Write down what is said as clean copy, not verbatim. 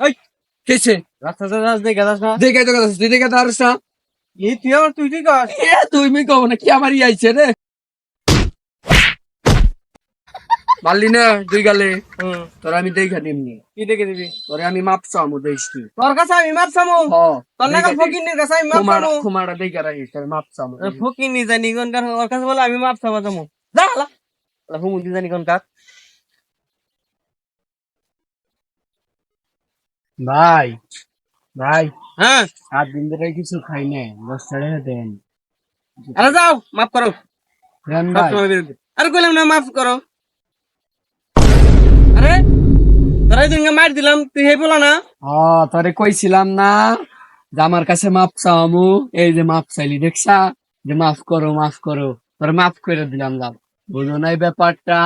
এই কেছে রাস্তাতে যাস দেখে যাস না দেখে তো তুই দেখে তো আরস না এই তুই আমার তুই ঠিক কর তুই মি কব না কি আমার আইছে রে মারলি না দুই গালে তোর আমি দেখা দিমনি কি দেখে দিবি তোরে আমি মাপ চামু দেইস তুই তোর কাছে আমি মাপ চামু হ তোর নাগাল ফকিনের কাছে আমি মাপ চামু কুমারটা দেখা রাখিস তোর মাপ চামু ফকিনি জানি কোনকার ওর কাছে বলে আমি মাপ চামা চামু যা হালা হুমুন্দি জানি কোনকার ভাই ভাই হ্যাঁ 7 দিন ধরে কিছু খাই না 10 টাকা দেন আরে যাও মাফ করো দেন সব ভাই সময় বিরুদ্ধে আরে কইলাম না মাফ করো আরে তোরা দিন মার দিলাম তুই হে বলা না তোরে কইছিলাম না যে আমার কাছে মাপ চাওয়ামু এই যে মাপ চাইলি দেখছা যে মাফ করো তোরে মাফ করে দিলাম যাও বুঝো নাই ব্যাপারটা